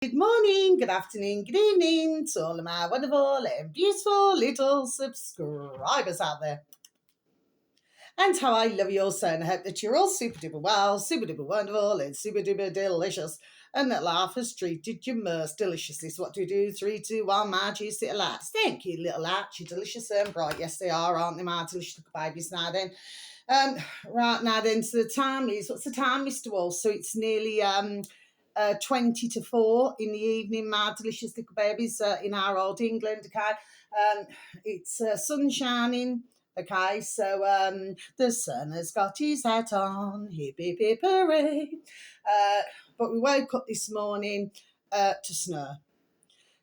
Good morning, good afternoon, good evening to all of my wonderful and beautiful little subscribers out there. And how I love you all so, and I hope that you're all super duper well, super duper wonderful, and super duper delicious, and that life has treated you most deliciously. So, what do we do? 3, 2, 1, my juicy little lights. Thank you, little lights. You're delicious and bright. Yes, they are, aren't they, my delicious little babies now then? Right now then, so the time is, what's the time, Mr. Walsh? So, it's nearly 20 to 4 in the evening, my delicious little babies, in our old England, okay? It's sun shining. Okay, so the sun has got his hat on, hip hip hip hooray. But we woke up this morning to snow.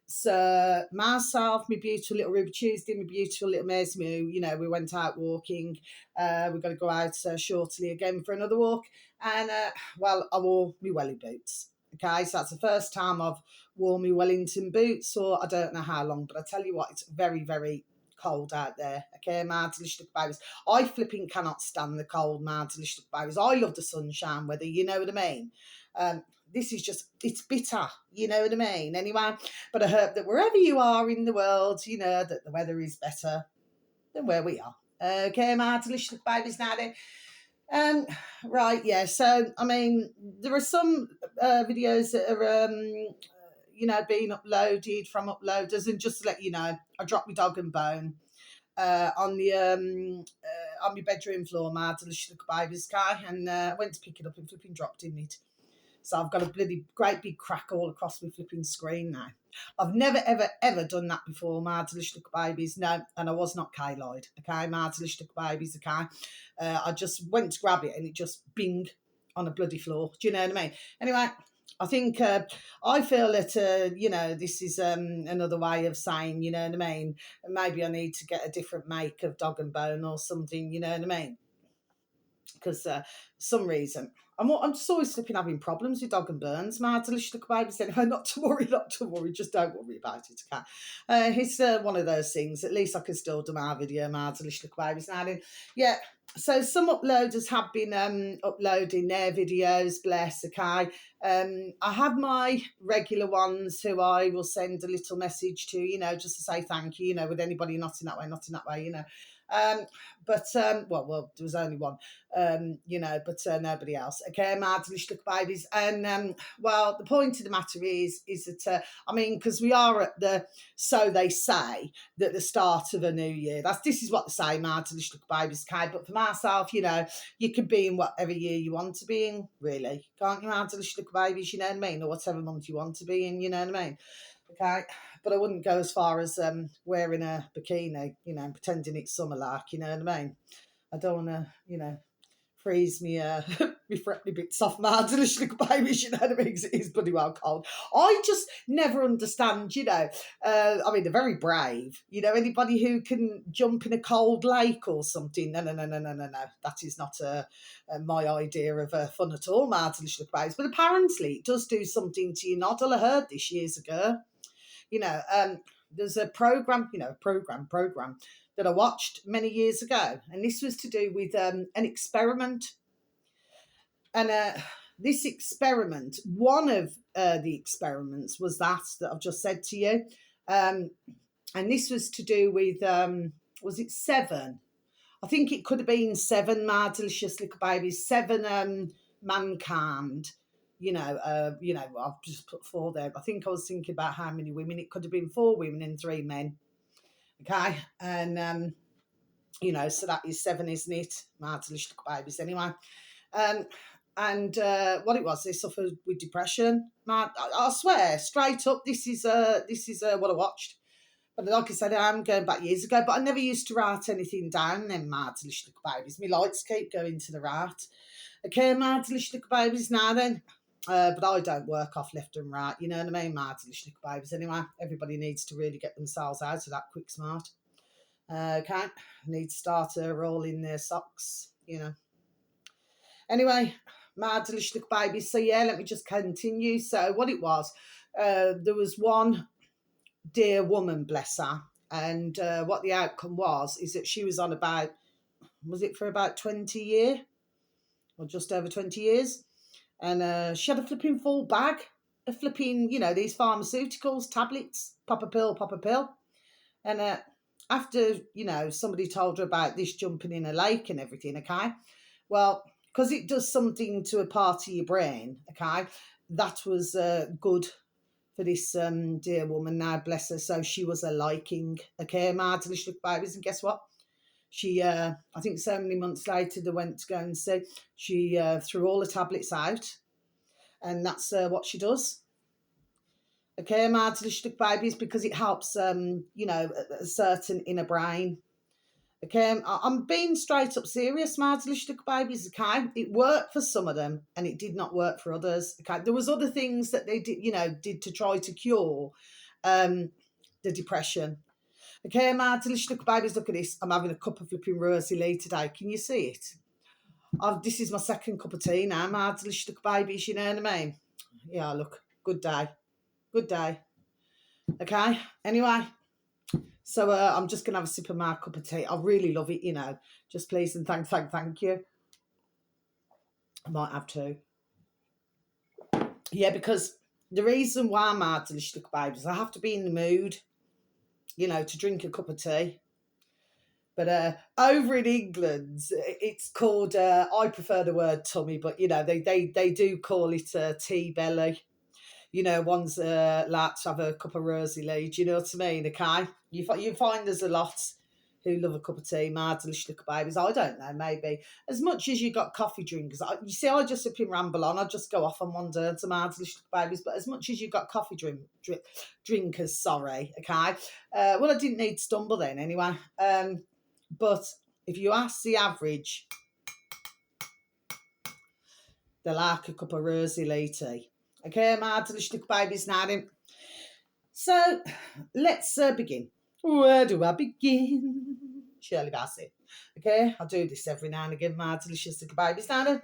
So myself, my beautiful little Ruby Tuesday, my beautiful little Maisie Moo, we went out walking. We've got to go out shortly again for another walk. And, I wore my welly boots. Okay, so that's the first time I've worn my Wellington boots, or I don't know how long, but I tell you what, it's very, very cold out there. Okay, my delicious little babies. I flipping cannot stand the cold, my delicious little babies. I love the sunshine weather, you know what I mean? This is just, it's bitter, you know what I mean? Anyway, but I hope that wherever you are in the world, that the weather is better than where we are. Okay, my delicious little babies now then. Right, yeah. So, I mean, there are some videos that are, being uploaded from uploaders, and just to let you know, I dropped my dog and bone on my bedroom floor, my delicious little baby's car, and I went to pick it up and flipping dropped in it. So I've got a bloody great big crack all across my flipping screen now. I've never, ever, ever done that before, my delicious little babies. No, and I was not K-Lloyd, okay? My delicious little babies, okay? I just went to grab it and it just binged on a bloody floor. Do you know what I mean? Anyway, I think I feel that, this is another way of saying, you know what I mean? Maybe I need to get a different make of dog and bone or something, you know what I mean? Because some reason I'm just always flipping having problems with dog and burns. My delicious little baby said, "Oh, not to worry, just don't worry about it." Okay, it's one of those things. At least I can still do my video, my delicious little babies now. Then, yeah. So some uploaders have been uploading their videos. Bless. Okay, I have my regular ones who I will send a little message to, just to say thank you. With anybody not in that way, not in that way. Well, there was only one. But nobody else. Okay, my delicious little babies. And the point of the matter is that because we are at so they say, that the start of a new year. This is what they say, my delicious little babies. Okay, but for myself, you can be in whatever year you want to be in, really, can't you, my delicious little babies? You know what I mean, or whatever month you want to be in. You know what I mean? Okay, but I wouldn't go as far as wearing a bikini, pretending it's summer, like, you know what I mean? I don't want to, freeze me, me freckly bits off my delicious little babies, you know what I mean? 'Cause it is bloody well cold. I just never understand, they're very brave. Anybody who can jump in a cold lake or something. No. That is not my idea of fun at all, my delicious little babies. But apparently it does do something to your noddle. I heard this years ago. There's a program that I watched many years ago, and this was to do with an experiment. And this experiment, one of the experiments was that I've just said to you, and this was to do with was it 7? I think it could have been 7, my delicious little babies, 7 mankind. I've just put 4 there. I think I was thinking about how many women. It could have been 4 women and 3 men. Okay, and so that is 7, isn't it? My delicious little babies. Anyway, and what it was, they suffered with depression. I swear, straight up, this is what I watched. But like I said, I'm going back years ago, but I never used to write anything down. Then my delicious little babies, my lights keep going to the right. Okay, my delicious little babies now then. But I don't work off left and right, you know what I mean? My delicious little babies. Anyway, everybody needs to really get themselves out of that quick smart. Okay, need to start rolling their socks, Anyway, my delicious little babies. So yeah, let me just continue. So what it was, there was one dear woman, bless her, and what the outcome was is that she was on was it for about 20 years or just over 20 years, and she had a flipping full bag. a flipping, these pharmaceuticals, tablets, pop a pill, pop a pill. And after, somebody told her about this jumping in a lake and everything, okay? Well, because it does something to a part of your brain, okay? That was good for this dear woman now, bless her. So she was a liking, okay, my delicious babies. And guess what? She, I think so many months later, they went to go and see. She threw all the tablets out, and that's what she does. Okay, my delicious babies, because it helps, a certain inner brain. Okay, I'm being straight up serious, my delicious babies. Okay, it worked for some of them, and it did not work for others. Okay, there was other things that they did to try to cure the depression. Okay, my delicious babies, look at this. I'm having a cup of flipping rosy lee today. Can you see it? This is my second cup of tea now, my delicious babies. You know what I mean? Yeah, look, good day, good day. Okay, anyway. So I'm just going to have a sip of my cup of tea. I really love it, Just please and thank you. I might have to. Yeah, because the reason why I'm hard to look babies, I have to be in the mood, to drink a cup of tea. But over in England, it's called, I prefer the word tummy, but, they do call it tea belly. One's like to have a cup of rosy lee. Do you know what I mean? Okay, you find there's a lot who love a cup of tea. My delicious little babies. I don't know, maybe as much as you got coffee drinkers. You see, I just up and ramble on. I just go off on one day to my delicious little babies. But as much as you got coffee drinkers, sorry, okay. Well, I didn't need to stumble then anyway. But if you ask the average, they like a cup of rosy lee tea. Okay, my delicious little babies now then. So, let's begin. Where do I begin? Shirley Bassey. Okay, I do this every now and again, my delicious little babies now then.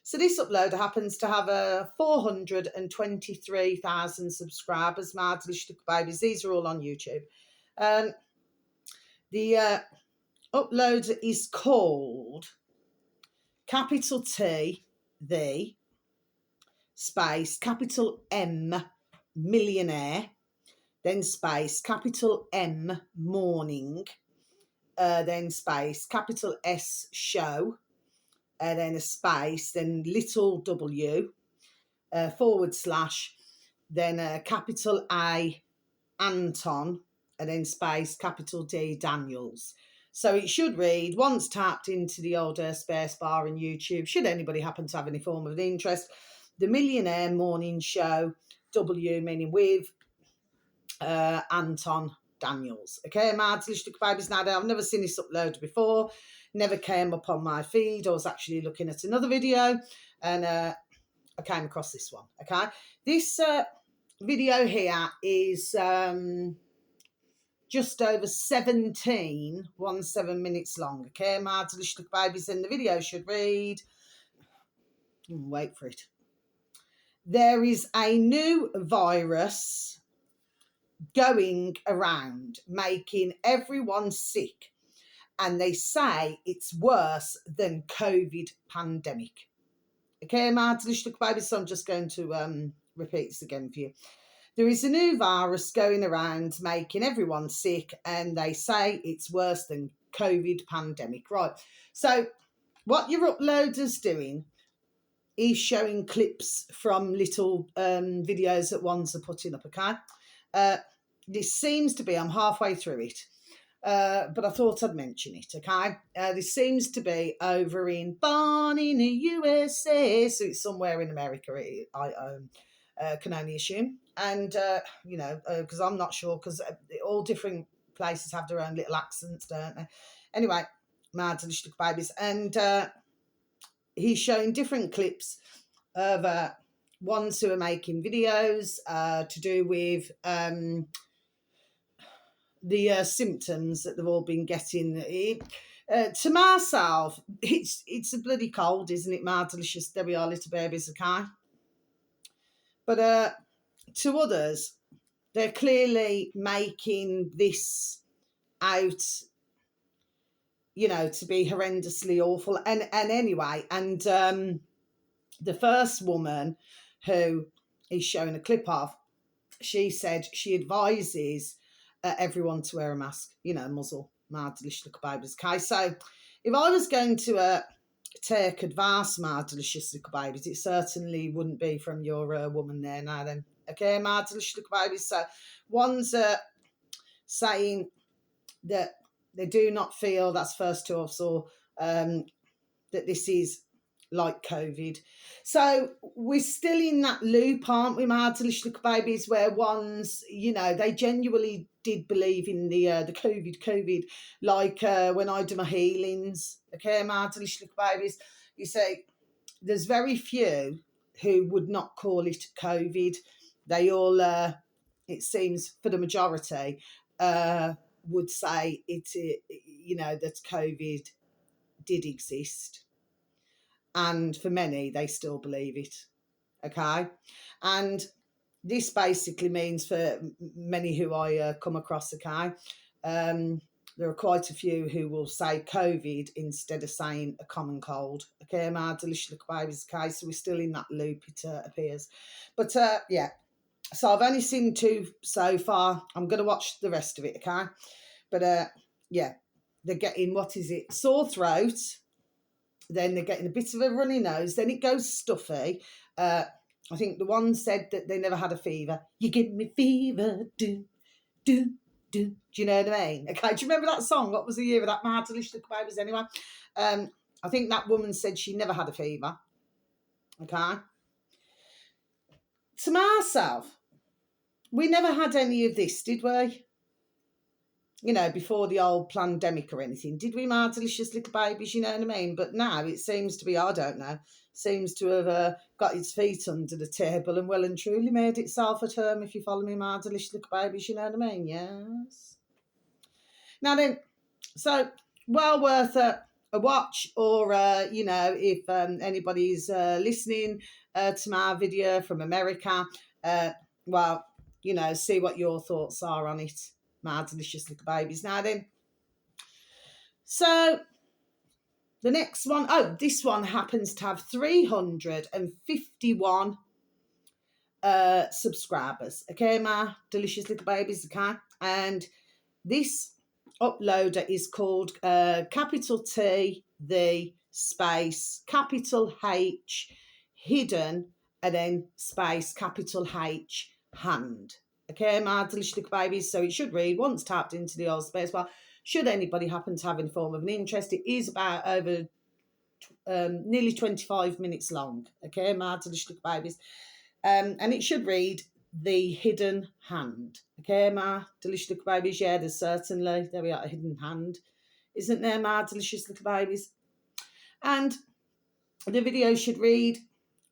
So this uploader happens to have 423,000 subscribers, my delicious little babies. These are all on YouTube. The uploader is called capital T, the space, capital M, millionaire, then space, capital M, morning, then space, capital S, show, then a space, then little w, / then capital A, Anton, and then space, capital D, Daniels. So it should read, once tapped into the old space bar in YouTube, should anybody happen to have any form of interest, the Millionaire Morning Show, W meaning with, Anton Daniels. Okay, my delicious babies now. I've never seen this uploaded before, never came up on my feed. I was actually looking at another video and I came across this one. Okay, this video here is just over 17 minutes long. Okay, my delicious babies, and the video should read, wait for it. There is a new virus going around making everyone sick, and they say it's worse than COVID pandemic. Okay, my delicious babies, so I'm just going to repeat this again for you. There is a new virus going around making everyone sick, and they say it's worse than COVID pandemic. Right, so what your uploader's doing is showing clips from little videos that ones are putting up, okay? This seems to be, I'm halfway through it, but I thought I'd mention it, okay? This seems to be over in Born in the USA, so it's somewhere in America, I can only assume. And, because I'm not sure, because all different places have their own little accents, don't they? Anyway, my delicious babies. And he's showing different clips of ones who are making videos to do with the symptoms that they've all been getting. To myself, it's a bloody cold, isn't it, my delicious? There we are, little babies, okay? But to others, they're clearly making this out, to be horrendously awful. And anyway, and the first woman who he's showing a clip of. She said she advises everyone to wear a mask, muzzle, my delicious little babies. Okay, so if I was going to take advice, my delicious little babies, it certainly wouldn't be from your woman there now then. Okay, my delicious little babies. So one's saying that they do not feel, that's first to us, or that this is like COVID. So we're still in that loop, aren't we, my delicious little babies, where ones, they genuinely did believe in the COVID, like when I do my healings, okay, my delicious little babies, you say there's very few who would not call it COVID. They all, it seems, for the majority, would say that COVID did exist. And for many, they still believe it. Okay. And this basically means for many who I come across, okay, there are quite a few who will say COVID instead of saying a common cold. Okay, my delicious little babies, okay, so we're still in that loop, it appears. But yeah, so I've only seen 2 so far. I'm going to watch the rest of it, okay? But yeah, they're getting, what is it, sore throat, then they're getting a bit of a runny nose, then it goes stuffy. I think the one said that they never had a fever. You give me fever, do, do, do. Do you know what I mean? Okay, do you remember that song? What was the year of that? My delicious little babies, anyway. I think that woman said she never had a fever. Okay. To myself, we never had any of this, did we? Before the old pandemic or anything, did we, my delicious little babies, you know what I mean? But now it seems to be, I don't know, seems to have got its feet under the table and well and truly made itself at home, if you follow me, my delicious little babies, you know what I mean? Yes. Now then, so well worth a watch, or, if anybody's listening to my video from America, well, see what your thoughts are on it, my delicious little babies. Now then, so the next one, this one happens to have 351 subscribers. Okay, my delicious little babies, okay? And this uploader is called capital T, the space, capital H, hidden, and then space, capital H, hand. Okay, my delicious little babies. So it should read, once tapped into the old space bar, should anybody happen to have any form of an interest, it is about over nearly 25 minutes long. Okay, my delicious little babies. And it should read, the hidden hand. Okay, my delicious little babies. Yeah, there's certainly, there we are, a hidden hand. Isn't there, my delicious little babies? And the video should read,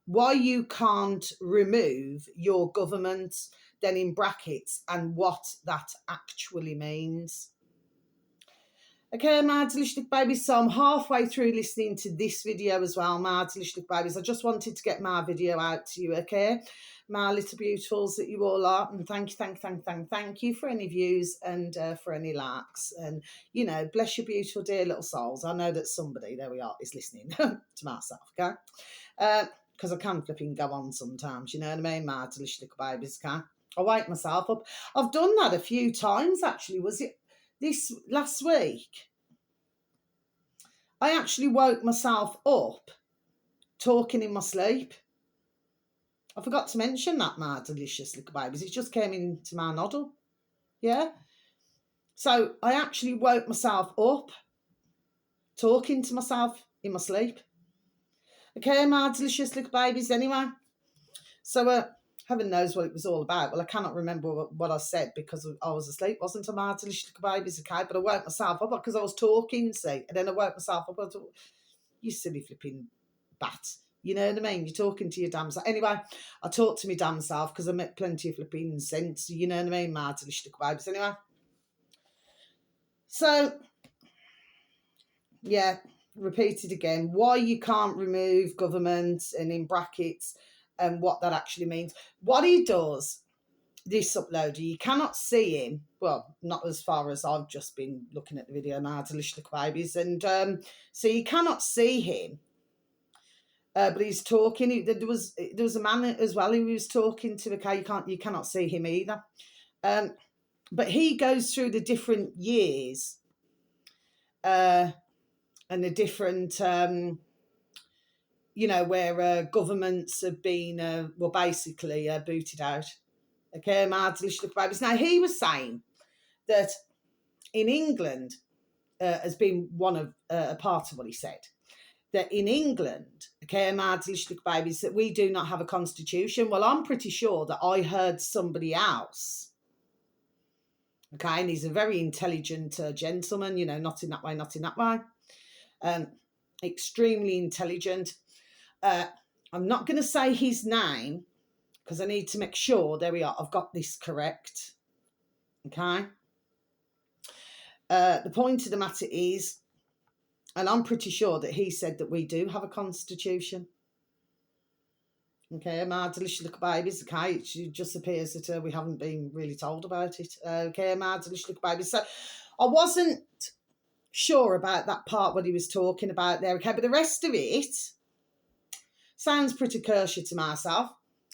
why you can't remove your government, then in brackets, and what that actually means. Okay, my delicious little babies, so I'm halfway through listening to this video as well, my delicious little babies. I just wanted to get my video out to you, okay? My little beautifuls that you all are, and thank you for any views and for any likes, and bless your beautiful dear little souls. I know that somebody, there we are, is listening to myself, okay? Because I can flipping go on sometimes, you know what I mean, my delicious little babies, okay? I wake myself up. I've done that a few times actually. Was it this last week? I actually woke myself up talking in my sleep. I forgot to mention that, my delicious little babies. It just came into my noddle. Yeah. So I actually woke myself up talking to myself in my sleep. Okay, my delicious little babies, anyway. So heaven knows what it was all about. Well, I cannot remember what I said because I was asleep, wasn't I, my delicious little babies? Okay, but I woke myself up because I was talking, see, and then I woke myself up. I thought, you silly flipping bat. You know what I mean? You're talking to your damn self. Anyway, I talked to my damn self because I met plenty of flipping sense. You know what I mean? My delicious little babies. Anyway. So, yeah, repeat it again. Why you can't remove government and in brackets and what that actually means. What he does, this uploader, you cannot see him. Well, not as far as I've just been looking at the video, my delicious little babies. And so you cannot see him. But he's talking. There was a man as well who was talking to. Okay, you cannot see him either. But he goes through the different years and the different, where governments have been, basically booted out. Okay, now he was saying that in England has been one of a part of what he said. That in England, okay, babies, that we do not have a constitution. Well, I'm pretty sure that I heard somebody else. Okay, and he's a very intelligent gentleman, not in that way, not in that way. Extremely intelligent. I'm not going to say his name because I need to make sure, there we are, I've got this correct. Okay. The point of the matter is, and I'm pretty sure that he said that we do have a constitution. Okay, my delicious little babies. Okay, it just appears that we haven't been really told about it. Okay, my delicious little babies. So I wasn't sure about that part, what he was talking about there. Okay, but the rest of it sounds pretty kosher to myself.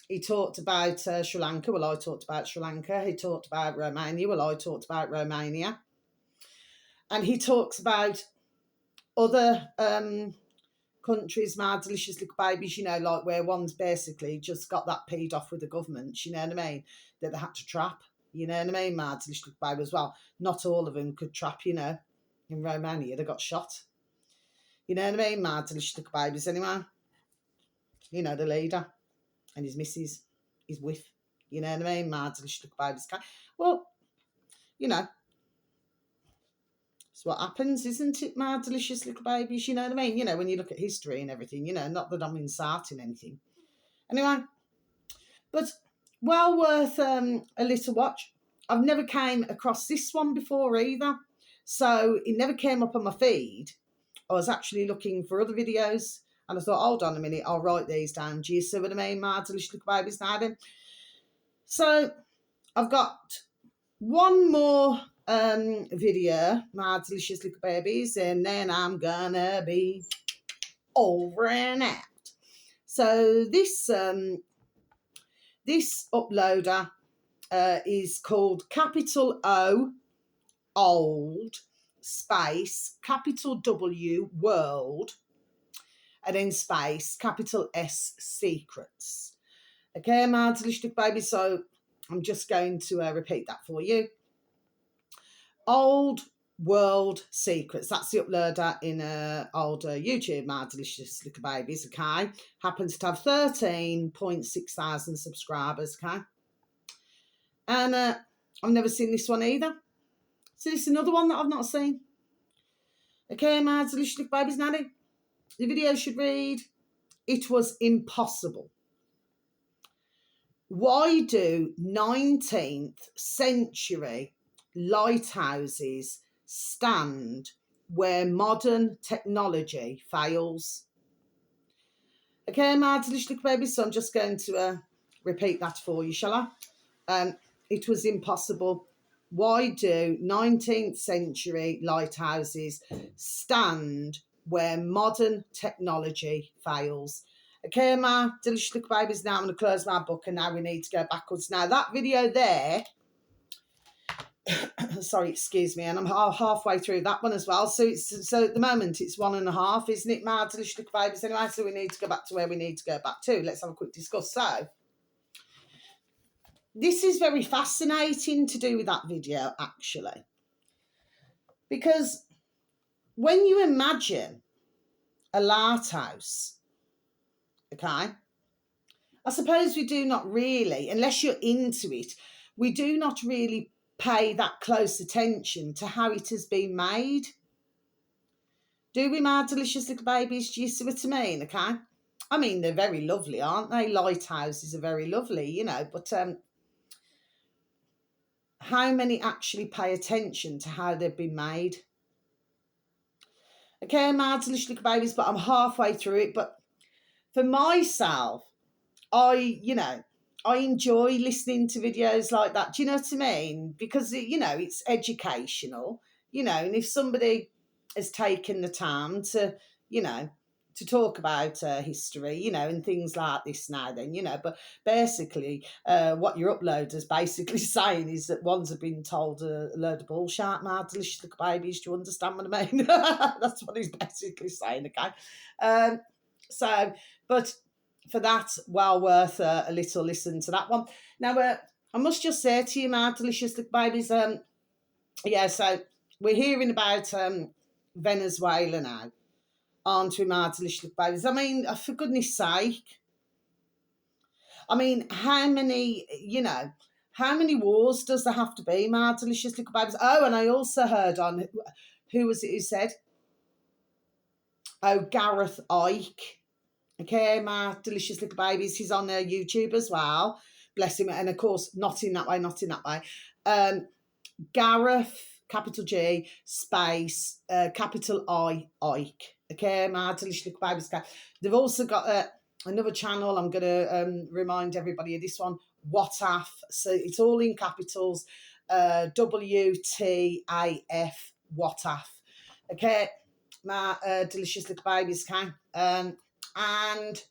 He talked about Sri Lanka. Well, I talked about Sri Lanka. He talked about Romania. Well, I talked about Romania. And he talks about other countries, my delicious little babies, like where one's basically just got that peed off with the government, you know what I mean, that they had to trap, you know what I mean, my delicious little baby as well. Not all of them could trap, in Romania, they got shot. You know what I mean, my delicious little babies anyway. The leader and his missus, his wife, you know what I mean, my delicious little babies. Well, it's what happens, isn't it, my delicious little babies? You know what I mean? When you look at history and everything, not that I'm inciting anything. Anyway, but well worth a little watch. I've never came across this one before either. So it never came up on my feed. I was actually looking for other videos and I thought, hold on a minute, I'll write these down. Do you see what I mean, my delicious little babies now then? So I've got one more video, my delicious little babies, and then I'm gonna be over and out. So this uploader is called capital O old space capital W world and then space capital S secrets. Okay, my delicious little babies. So I'm just going to repeat that for you. Old World Secrets. That's the uploader in old YouTube, my delicious little babies, okay? Happens to have 13.6 thousand subscribers, okay? And I've never seen this one either. So this is another one that I've not seen. Okay, my delicious little babies, Nanny. The video should read, it was impossible. Why do 19th century lighthouses stand where modern technology fails? Okay, my delicious little babies, so I'm just going to repeat that for you, shall I? It was impossible. Why do 19th century lighthouses stand where modern technology fails? Okay, my delicious little babies, now I'm going to close my book and now we need to go backwards. Now that video there, sorry, excuse me, and I'm halfway through that one as well. So at the moment it's 1.5, isn't it, my delicious little babies? Anyway, so we need to go back to where we need to go back to. Let's have a quick discuss. So this is very fascinating to do with that video, actually, because when you imagine a lighthouse, okay, I suppose we do not really, unless you're into it, we do not really pay that close attention to how it has been made. Do we, my delicious little babies? Do you see what I mean? Okay. I mean, they're very lovely, aren't they? Lighthouses are very lovely, but how many actually pay attention to how they've been made? Okay, my delicious little babies, but I'm halfway through it. But for myself, I enjoy listening to videos like that. Do you know what I mean? Because, it's educational, and if somebody has taken the time to to talk about history, you know, and things like this now then, you know. But basically, what your uploader's basically saying is that ones have been told a load of bullshit, my delicious little babies. Do you understand what I mean? That's what he's basically saying, okay? So, but for that, well worth a little listen to that one. Now, I must just say to you, my delicious little babies, yeah, so we're hearing about Venezuela now, aren't we, my delicious little babies? I mean, for goodness sake, I mean, how many, you know, how many wars does there have to be, my delicious little babies? Oh, and I also heard on, who was it who said? Oh, Gareth Ike. Okay, my delicious little babies. He's on YouTube as well. Bless him. And of course, not in that way, not in that way. Gareth, capital G, space, capital I, Ike. Okay, my delicious little babies. They've also got another channel. I'm going to remind everybody of this one. WTAF. So it's all in capitals. WTAF. WTAF. Okay, my delicious little babies. Okay. And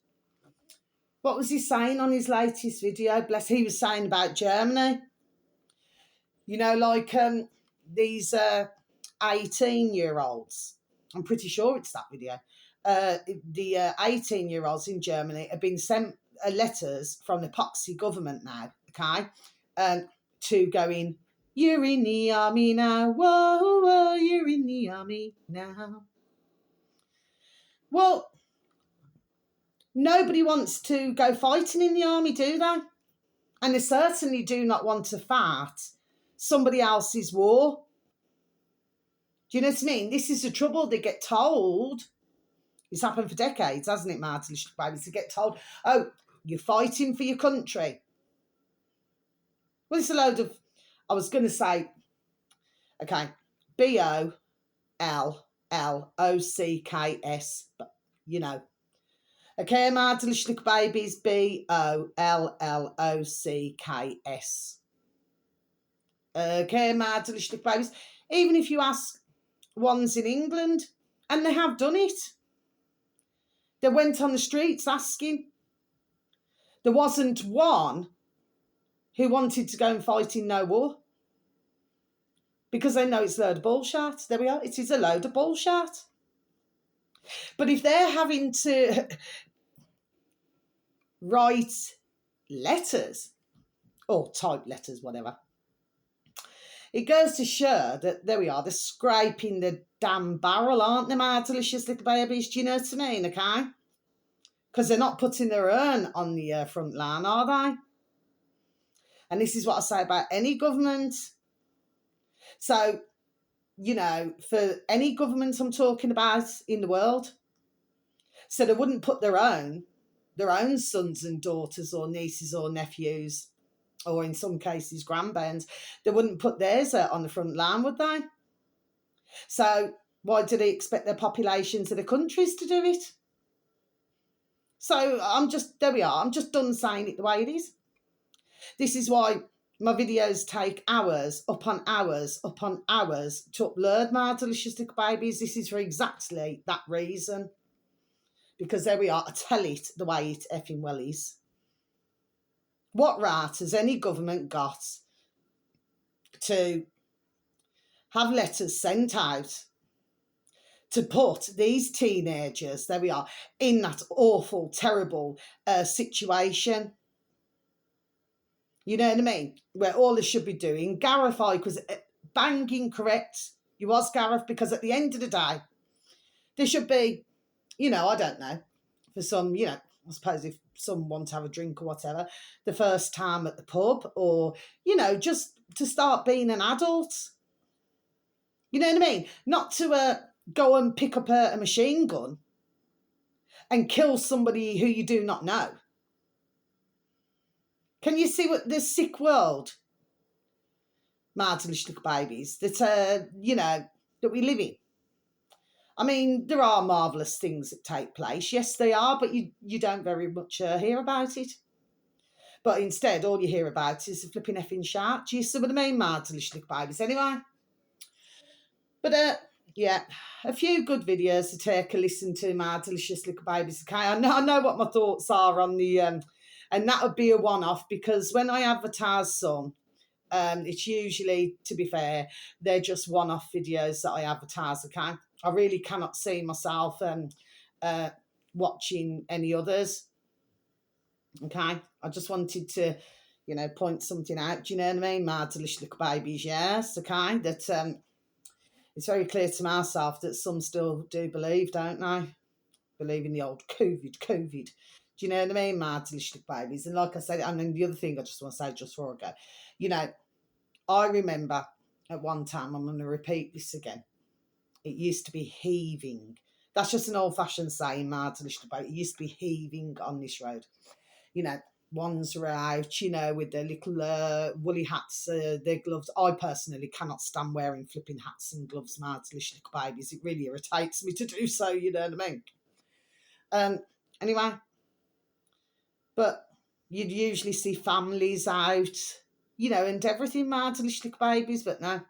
what was he saying on his latest video? Bless, he was saying about Germany. You know, like these 18-year-olds. I'm pretty sure it's that video. The 18-year-olds in Germany have been sent letters from the Epoxy government now, okay, to go in, you're in the army now, whoa, whoa, you're in the army now. Well, nobody wants to go fighting in the army, do they? And they certainly do not want to fight somebody else's war. Do you know what I mean? This is the trouble. They get told, it's happened for decades, hasn't it, Martin? To get told, oh, you're fighting for your country. Well, it's a load of, I was going to say, okay, BOLLOCKS, but you know. Okay, my delicious little babies, BOLLOCKS. Okay, my delicious little babies. Even if you ask ones in England, and they have done it, they went on the streets asking. There wasn't one who wanted to go and fight in no war because they know it's a load of bullshit. There we are. It is a load of bullshit. But if they're having to write letters or type letters, whatever, it goes to show that, there we are, they're scraping the damn barrel, aren't they, my delicious little babies? Do you know what I mean, okay? Because they're not putting their own on the front line, are they? And this is what I say about any government. So, you know, for any government I'm talking about in the world, so they wouldn't put their own sons and daughters or nieces or nephews, or in some cases grandparents, they wouldn't put theirs on the front line, would they? So why do they expect their populations of the countries to do it? So there we are, I'm just done saying it the way it is. This is why my videos take hours upon hours upon hours to upload, my delicious little babies. This is for exactly that reason. Because there we are, I tell it the way it effing well is. What right has any government got to have letters sent out to put these teenagers, there we are, in that awful, terrible situation? You know what I mean? Where all they should be doing, Gareth Ike was banging correct. He was, Gareth, because at the end of the day, there should be, you know, I don't know, for some, you know, I suppose if some want to have a drink or whatever, the first time at the pub, or, you know, just to start being an adult. You know what I mean? Not to go and pick up a machine gun and kill somebody who you do not know. Can you see what the sick world, martyrish little babies, that, you know, that we live in? I mean, there are marvellous things that take place. Yes, they are, but you don't very much hear about it. But instead, all you hear about is the flipping effing shark. Do you see what I mean, martyrish little babies? Anyway. But yeah, a few good videos to take a listen to, my delicious little babies. Okay, I know what my thoughts are on the and that would be a one-off, because when I advertise some, it's usually, to be fair, they're just one-off videos that I advertise. Okay, I really cannot see myself uh, watching any others. Okay, I just wanted to, point something out. Do you know what I mean? My delicious little babies, yes. Okay, that it's very clear to myself that some still do believe, don't they? Believe in the old COVID. Do you know what I mean? My delicious little babies. And like I said, and then the other thing I just want to say just before I go, you know, I remember at one time, I'm going to repeat this again, it used to be heaving. That's just an old-fashioned saying, my delicious little baby. It used to be heaving on this road. You know, ones are out, with their little woolly hats, their gloves. I personally cannot stand wearing flipping hats and gloves, my delicious little babies. It really irritates me to do so, you know what I mean? Anyway, but you'd usually see families out, and everything, my delicious little babies, but no.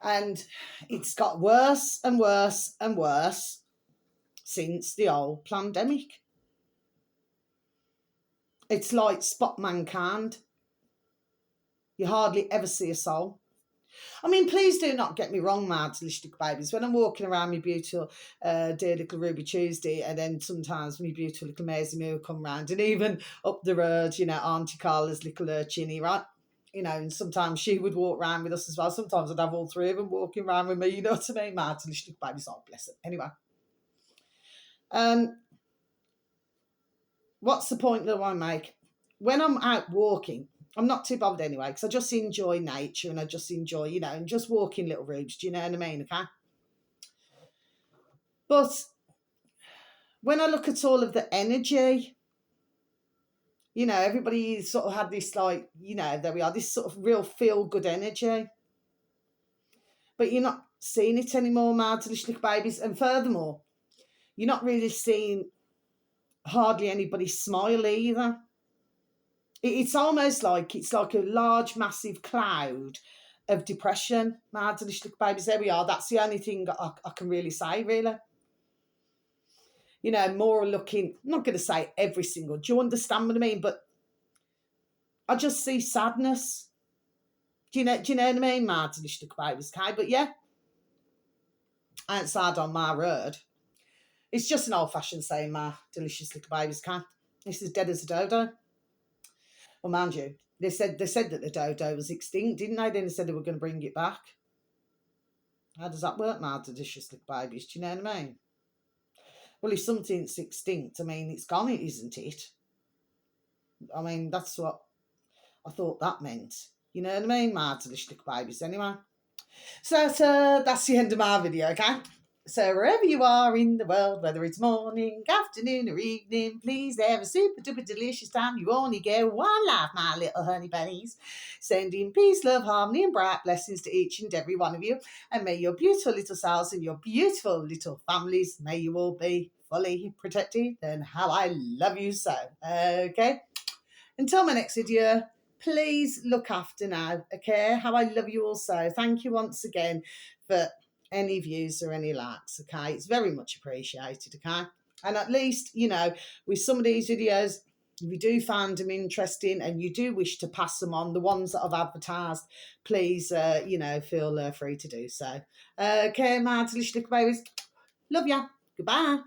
And it's got worse and worse and worse since the old pandemic. It's like spot mankind. You hardly ever see a soul. I mean, please do not get me wrong, my delicious little babies. When I'm walking around my beautiful, dear little Ruby Tuesday, and then sometimes my beautiful little Maisie Moo will come round, and even up the road, Auntie Carla's little Chinny, right? And sometimes she would walk around with us as well. Sometimes I'd have all three of them walking around with me, you know what I mean? My delicious little babies, oh, bless them. Anyway, what's the point that I make? When I'm out walking, I'm not too bothered anyway, because I just enjoy nature, and I just enjoy, and just walking little routes. Do you know what I mean? Okay. But when I look at all of the energy, everybody sort of had this, like, there we are, this sort of real feel good energy. But you're not seeing it anymore, my delicious little babies. And furthermore, you're not really seeing hardly anybody smile either. It's almost like it's like a large, massive cloud of depression. My delicious little babies, there we are. That's the only thing I can really say, really. More looking, I'm not going to say every single, do you understand what I mean? But I just see sadness. Do you know what I mean, my delicious little babies, okay? But yeah, I ain't sad on my word. It's just an old-fashioned saying, my delicious little babies, okay? This is dead as a dodo. Well, mind you, they said that the dodo was extinct, didn't they? Then they said they were going to bring it back. How does that work, my delicious little babies? Do you know what I mean? Well, if something's extinct, I mean, it's gone, isn't it? I mean, that's what I thought that meant. You know what I mean, my delicious little babies, anyway. So that's the end of my video, okay? So wherever you are in the world, whether it's morning, afternoon or evening, please have a super duper delicious time. You only get one life, my little honey bunnies. Sending peace, love, harmony and bright blessings to each and every one of you. And may your beautiful little selves and your beautiful little families, may you all be fully protected. And how I love you so. Okay? Until my next video, please look after now, okay? How I love you all so. Thank you once again for any views or any likes, okay? It's very much appreciated, okay? And at least, with some of these videos, if you do find them interesting and you do wish to pass them on, the ones that I've advertised, please, feel free to do so. Okay, my delicious little babies. Love ya. Goodbye.